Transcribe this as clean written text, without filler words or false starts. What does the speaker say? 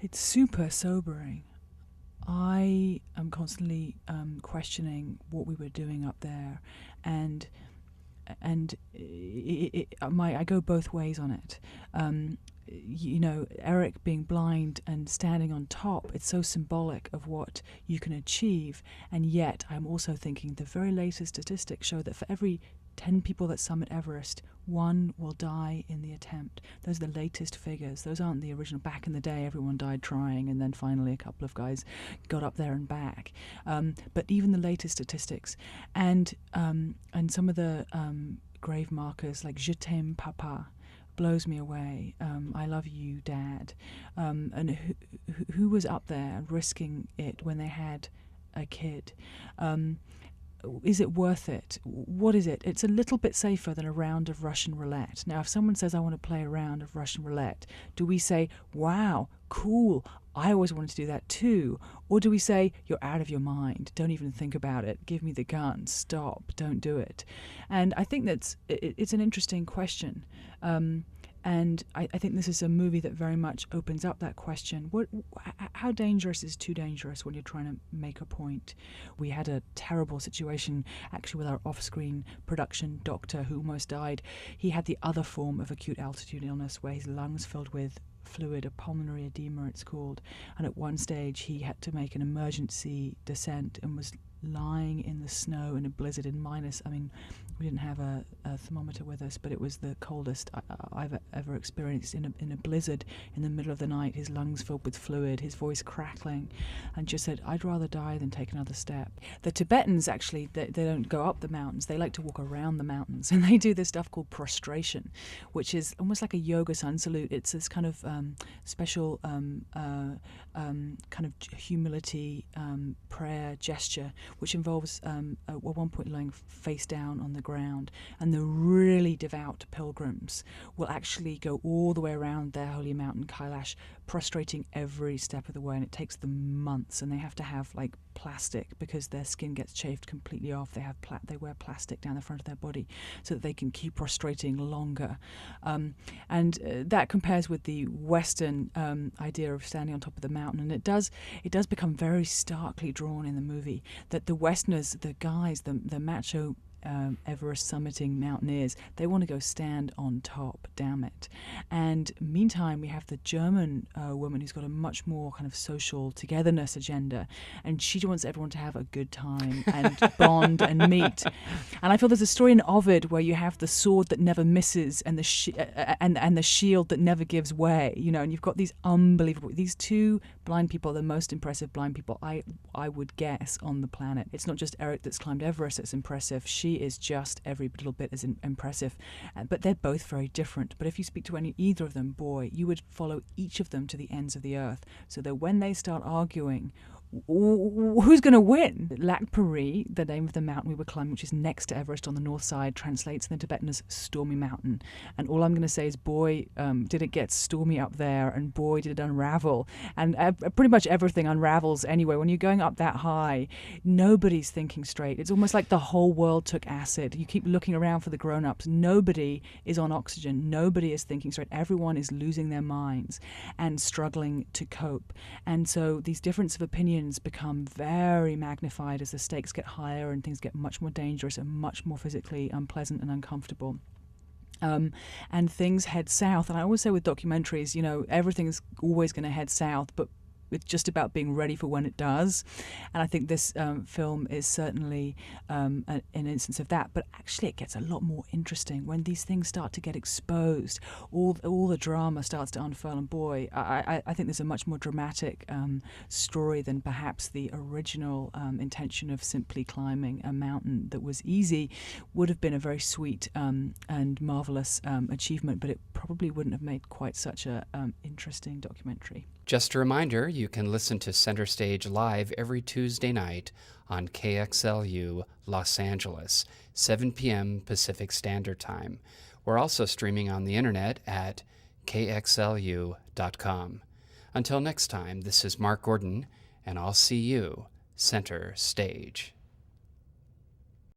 It's super sobering. I am constantly questioning what we were doing up there, and I go both ways on it. Erik being blind and standing on top, it's so symbolic of what you can achieve, and yet I'm also thinking the very latest statistics show that for every 10 people that summit Everest, 1 will die in the attempt. Those are the latest figures. Those aren't the original. Back in the day, everyone died trying, and then finally a couple of guys got up there and back. But even the latest statistics, and some of the grave markers like "Je t'aime, papa," blows me away. I love you, Dad. And who was up there risking it when they had a kid? Is it worth it? What is it? It's a little bit safer than a round of Russian roulette. Now, if someone says, I want to play a round of Russian roulette, do we say, wow, cool, I always wanted to do that too? Or do we say, you're out of your mind, don't even think about it, give me the gun, stop, don't do it? And I think it's an interesting question. And I think this is a movie that very much opens up that question. How dangerous is too dangerous when you're trying to make a point? We had a terrible situation actually with our off-screen production doctor who almost died. He had the other form of acute altitude illness where his lungs filled with fluid, a pulmonary edema it's called, and at one stage he had to make an emergency descent and was lying in the snow in a blizzard in minus, we didn't have a thermometer with us, but it was the coldest I've ever experienced in a blizzard in the middle of the night, his lungs filled with fluid, his voice crackling, and just said, I'd rather die than take another step. The Tibetans, actually, they don't go up the mountains, they like to walk around the mountains, and they do this stuff called prostration, which is almost like a yoga sun salute. It's this kind of special kind of humility prayer gesture, which involves at one point lying face down on the ground, and the really devout pilgrims will actually go all the way around their holy mountain Kailash, prostrating every step of the way, and it takes them months, and they have to have like plastic because their skin gets chafed completely off. They wear plastic down the front of their body so that they can keep prostrating longer, and that compares with the Western idea of standing on top of the mountain, and it does become very starkly drawn in the movie that the Westerners, the guys, the macho Everest summiting mountaineers, they want to go stand on top, damn it. And meantime, we have the German woman who's got a much more kind of social togetherness agenda, and she wants everyone to have a good time and bond and meet. And I feel there's a story in Ovid where you have the sword that never misses and the shield that never gives way, and you've got these two blind people, the most impressive blind people I would guess on the planet. It's not just Erik that's climbed Everest that's impressive. She is just every little bit as impressive, but they're both very different. But if you speak to either of them, boy, you would follow each of them to the ends of the earth, so that when they start arguing, who's going to win? Lhakpa Ri, the name of the mountain we were climbing, which is next to Everest on the north side, translates in the Tibetan as stormy mountain. And all I'm going to say is, boy, did it get stormy up there, and boy, did it unravel. And pretty much everything unravels anyway. When you're going up that high, nobody's thinking straight. It's almost like the whole world took acid. You keep looking around for the grown-ups. Nobody is on oxygen. Nobody is thinking straight. Everyone is losing their minds and struggling to cope. And so these differences of opinion become very magnified as the stakes get higher and things get much more dangerous and much more physically unpleasant and uncomfortable. And things head south. And I always say with documentaries, everything is always going to head south, but it's just about being ready for when it does. And I think this film is certainly an instance of that. But actually it gets a lot more interesting when these things start to get exposed. All the drama starts to unfurl, and boy, I think there's a much more dramatic story than perhaps the original intention of simply climbing a mountain that was easy. Would have been a very sweet and marvelous achievement, but it probably wouldn't have made quite such a interesting documentary. Just a reminder, you can listen to Center Stage live every Tuesday night on KXLU Los Angeles, 7 p.m. Pacific Standard Time. We're also streaming on the internet at kxlu.com. Until next time, this is Mark Gordon, and I'll see you Center Stage.